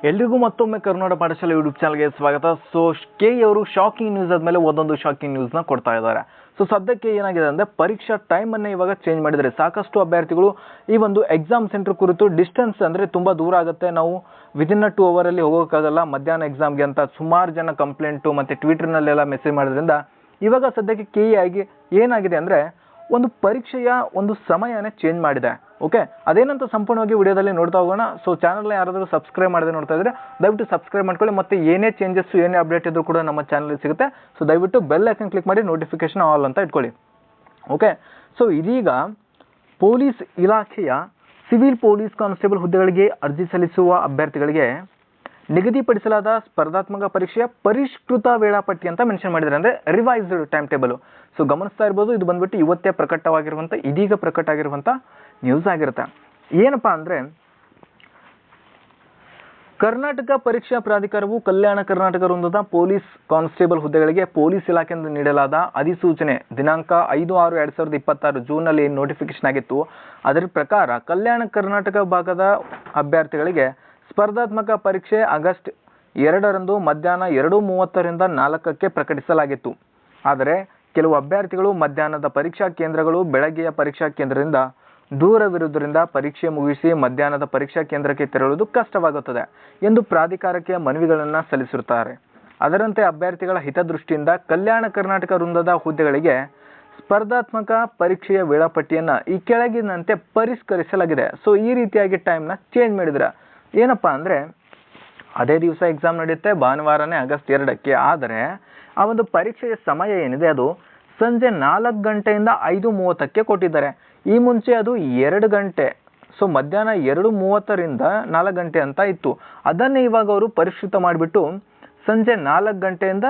ಎಲ್ರಿಗೂ ಮತ್ತೊಮ್ಮೆ ಕರ್ನಾಟಕ ಪಾಠಶಾಲೆ ಯೂಟ್ಯೂಬ್ ಚಾನಲ್ಗೆ ಸ್ವಾಗತ. ಸೊ ಕೆ ಅವರು ಶಾಕಿಂಗ್ ನ್ಯೂಸ್ ಆದಮೇಲೆ ಒಂದೊಂದು ಶಾಕಿಂಗ್ ನ್ಯೂಸ್ನ ಕೊಡ್ತಾ ಇದ್ದಾರೆ. ಸೊ ಸದ್ಯಕ್ಕೆ ಏನಾಗಿದೆ ಅಂದರೆ ಪರೀಕ್ಷಾ ಟೈಮನ್ನೇ ಇವಾಗ ಚೇಂಜ್ ಮಾಡಿದ್ದಾರೆ. ಸಾಕಷ್ಟು ಅಭ್ಯರ್ಥಿಗಳು ಈ ಒಂದು ಎಕ್ಸಾಮ್ ಸೆಂಟರ್ ಕುರಿತು ಡಿಸ್ಟೆನ್ಸ್ ಅಂದರೆ ತುಂಬ ದೂರ ಆಗುತ್ತೆ, ನಾವು ವಿದಿನ್ 2 ಅವರಲ್ಲಿ ಹೋಗೋಕ್ಕಾಗಲ್ಲ ಮಧ್ಯಾಹ್ನ ಎಕ್ಸಾಮ್ಗೆ ಅಂತ ಸುಮಾರು ಜನ ಕಂಪ್ಲೇಂಟು ಮತ್ತು ಟ್ವಿಟರ್ನಲ್ಲೆಲ್ಲ ಮೆಸೇಜ್ ಮಾಡೋದ್ರಿಂದ ಇವಾಗ ಸದ್ಯಕ್ಕೆ ಕೆ ಆಗಿ ಏನಾಗಿದೆ ಅಂದರೆ ಒಂದು ಪರೀಕ್ಷೆಯ ಒಂದು ಸಮಯನೇ ಚೇಂಜ್ ಮಾಡಿದೆ. ಓಕೆ, ಅದೇನಂತ ಸಂಪೂರ್ಣವಾಗಿ ವಿಡಿಯೋದಲ್ಲಿ ನೋಡ್ತಾ ಹೋಗೋಣ. ಸೊ ಚಾನಲ್ನ ಯಾರಾದರೂ ಸಬ್ಸ್ಕ್ರೈಬ್ ಮಾಡದೆ ನೋಡ್ತಾ ಇದ್ರೆ ದಯವಿಟ್ಟು ಸಬ್ಸ್ಕ್ರೈಬ್ ಮಾಡ್ಕೊಳ್ಳಿ, ಮತ್ತು ಏನೇ ಚೇಂಜಸ್ ಏನೇ ಅಪ್ಡೇಟ್ ಇದ್ರೂ ಕೂಡ ನಮ್ಮ ಚಾನಲ್ ಸಿಗುತ್ತೆ. ಸೊ ದಯವಿಟ್ಟು ಬೆಲ್ ಐಕನ್ ಕ್ಲಿಕ್ ಮಾಡಿ ನೋಟಿಫಿಕೇಶನ್ ಆಲ್ ಅಂತ ಇಟ್ಕೊಳ್ಳಿ. ಓಕೆ, ಸೊ ಇದೀಗ ಪೊಲೀಸ್ ಇಲಾಖೆಯ ಸಿವಿಲ್ ಪೊಲೀಸ್ ಕಾನ್ಸ್ಟೇಬಲ್ ಹುದ್ದೆಗಳಿಗೆ ಅರ್ಜಿ ಸಲ್ಲಿಸುವ ಅಭ್ಯರ್ಥಿಗಳಿಗೆ ನಿಗದಿಪಡಿಸಲಾದ ಸ್ಪರ್ಧಾತ್ಮಕ ಪರೀಕ್ಷೆಯ ಪರಿಷ್ಕೃತ ವೇಳಾಪಟ್ಟಿ ಅಂತ ಮೆನ್ಷನ್ ಮಾಡಿದ್ದಾರೆ, ಅಂದರೆ ರಿವೈಸ್ಡ್ ಟೈಮ್ ಟೇಬಲ್. ಸೊ ಗಮನಿಸ್ತಾ ಇರ್ಬೋದು, ಇದು ಬಂದ್ಬಿಟ್ಟು ಇವತ್ತೇ ಇದೀಗ ಪ್ರಕಟ ಆಗಿರುವಂಥ ನ್ಯೂಸ್ ಆಗಿರುತ್ತೆ. ಏನಪ್ಪ ಅಂದರೆ ಕರ್ನಾಟಕ ಪರೀಕ್ಷಾ ಪ್ರಾಧಿಕಾರವು ಕಲ್ಯಾಣ ಕರ್ನಾಟಕ ವೃಂದದ ಪೊಲೀಸ್ ಕಾನ್ಸ್ಟೇಬಲ್ ಹುದ್ದೆಗಳಿಗೆ ಪೊಲೀಸ್ ಇಲಾಖೆಯಿಂದ ನೀಡಲಾದ ಅಧಿಸೂಚನೆ ದಿನಾಂಕ 5/6/2026 ಜೂನ್ನಲ್ಲಿ ಏನು ನೋಟಿಫಿಕೇಶನ್ ಆಗಿತ್ತು ಅದರ ಪ್ರಕಾರ ಕಲ್ಯಾಣ ಕರ್ನಾಟಕ ಭಾಗದ ಅಭ್ಯರ್ಥಿಗಳಿಗೆ ಸ್ಪರ್ಧಾತ್ಮಕ ಪರೀಕ್ಷೆ ಆಗಸ್ಟ್ 2ರಂದು ಮಧ್ಯಾಹ್ನ 2:30ರಿಂದ 4ಕ್ಕೆ ಪ್ರಕಟಿಸಲಾಗಿತ್ತು. ಆದರೆ ಕೆಲವು ಅಭ್ಯರ್ಥಿಗಳು ಮಧ್ಯಾಹ್ನದ ಪರೀಕ್ಷಾ ಕೇಂದ್ರಗಳು ಬೆಳಗ್ಗೆಯ ಪರೀಕ್ಷಾ ಕೇಂದ್ರದಿಂದ ದೂರವಿರುವುದರಿಂದ ಪರೀಕ್ಷೆ ಮುಗಿಸಿ ಮಧ್ಯಾಹ್ನದ ಪರೀಕ್ಷಾ ಕೇಂದ್ರಕ್ಕೆ ತೆರಳುವುದು ಕಷ್ಟವಾಗುತ್ತದೆ ಎಂದು ಪ್ರಾಧಿಕಾರಕ್ಕೆ ಮನವಿಗಳನ್ನು ಸಲ್ಲಿಸಿರುತ್ತಾರೆ. ಅದರಂತೆ ಅಭ್ಯರ್ಥಿಗಳ ಹಿತದೃಷ್ಟಿಯಿಂದ ಕಲ್ಯಾಣ ಕರ್ನಾಟಕ ವೃಂದದ ಹುದ್ದೆಗಳಿಗೆ ಸ್ಪರ್ಧಾತ್ಮಕ ಪರೀಕ್ಷೆಯ ವೇಳಾಪಟ್ಟಿಯನ್ನು ಈ ಕೆಳಗಿನಂತೆ ಪರಿಷ್ಕರಿಸಲಾಗಿದೆ. ಸೊ ಈ ರೀತಿಯಾಗಿ ಟೈಮ್ನ ಚೇಂಜ್ ಮಾಡಿದ್ರೆ ಏನಪ್ಪ ಅಂದರೆ ಅದೇ ದಿವಸ ಎಕ್ಸಾಮ್ ನಡೆಯುತ್ತೆ, ಭಾನುವಾರನೇ ಆಗಸ್ಟ್ 2ಕ್ಕೆ. ಆದರೆ ಆ ಒಂದು ಪರೀಕ್ಷೆಯ ಸಮಯ ಏನಿದೆ ಅದು ಸಂಜೆ 4 ಗಂಟೆಯಿಂದ 5:30ಕ್ಕೆ ಕೊಟ್ಟಿದ್ದಾರೆ. ಈ ಮುಂಚೆ ಅದು 2 ಗಂಟೆ, ಸೊ ಮಧ್ಯಾಹ್ನ 2:30ರಿಂದ 4 ಗಂಟೆ ಅಂತ ಇತ್ತು. ಅದನ್ನೇ ಇವಾಗ ಅವರು ಪರಿಷ್ಕೃತ ಮಾಡಿಬಿಟ್ಟು ಸಂಜೆ 4 ಗಂಟೆಯಿಂದ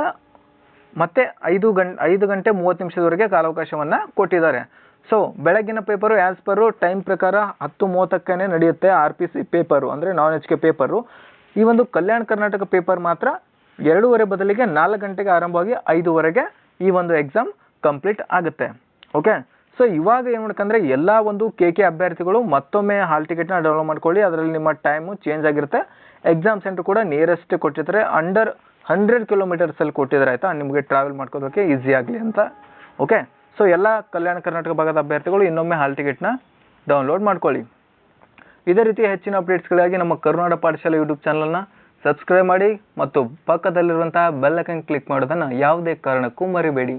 ಮತ್ತೆ 5 ಗಂಟೆ 30 ನಿಮಿಷದವರೆಗೆ ಕಾಲಾವಕಾಶವನ್ನು ಕೊಟ್ಟಿದ್ದಾರೆ. ಸೊ ಬೆಳಗಿನ ಪೇಪರು ಆ್ಯಸ್ ಪರು ಟೈಮ್ ಪ್ರಕಾರ 10:30ಕ್ಕೆ ನಡೆಯುತ್ತೆ. RPC ಪೇಪರು ಅಂದರೆ ನಾನ್ HK ಪೇಪರು. ಈ ಒಂದು ಕಲ್ಯಾಣ ಕರ್ನಾಟಕ ಪೇಪರ್ ಮಾತ್ರ 2:30 ಬದಲಿಗೆ 4 ಗಂಟೆಗೆ ಆರಂಭವಾಗಿ 5:00ವರೆಗೆ ಈ ಒಂದು ಎಕ್ಸಾಮ್ ಕಂಪ್ಲೀಟ್ ಆಗುತ್ತೆ. ಓಕೆ, ಸೊ ಇವಾಗ ಏನು ಮಾಡ್ಕಂದ್ರೆ ಎಲ್ಲ ಒಂದು ಕೆ ಅಭ್ಯರ್ಥಿಗಳು ಮತ್ತೊಮ್ಮೆ ಹಾಲ್ ಟಿಕೆಟ್ನ ಡೌನ್ಲೋಡ್ ಮಾಡ್ಕೊಳ್ಳಿ. ಅದರಲ್ಲಿ ನಿಮ್ಮ ಟೈಮು ಚೇಂಜ್ ಆಗಿರುತ್ತೆ. ಎಕ್ಸಾಮ್ ಸೆಂಟರ್ ಕೂಡ ನಿಯರೆಸ್ಟ್ ಕೊಟ್ಟಿರ್ತಾರೆ, ಅಂಡರ್ 100 ಕಿಲೋಮೀಟರ್ಸಲ್ಲಿ ಕೊಟ್ಟಿದ್ದಾರೆ. ಆಯಿತಾ, ನಿಮಗೆ ಟ್ರಾವೆಲ್ ಮಾಡ್ಕೋದಕ್ಕೆ ಈಸಿ ಆಗಲಿ ಅಂತ. ಓಕೆ, ಸೊ ಎಲ್ಲ ಕಲ್ಯಾಣ ಕರ್ನಾಟಕ ಭಾಗದ ಅಭ್ಯರ್ಥಿಗಳು ಇನ್ನೊಮ್ಮೆ ಹಾಲ್ ಟಿಕೆಟ್ನ ಡೌನ್ಲೋಡ್ ಮಾಡ್ಕೊಳ್ಳಿ. ಇದೇ ರೀತಿ ಹೆಚ್ಚಿನ ಅಪ್ಡೇಟ್ಸ್ಗಳಿಗಾಗಿ ನಮ್ಮ ಕರ್ನಾಟಕ ಪಾಠಶಾಲೆ ಯೂಟ್ಯೂಬ್ ಚಾನಲ್ನ ಸಬ್ಸ್ಕ್ರೈಬ್ ಮಾಡಿ ಮತ್ತು ಪಕ್ಕದಲ್ಲಿರುವಂತಹ ಬೆಲ್ ಐಕನ್ ಕ್ಲಿಕ್ ಮಾಡೋದನ್ನು ಯಾವುದೇ ಕಾರಣಕ್ಕೂ ಮರಿಬೇಡಿ.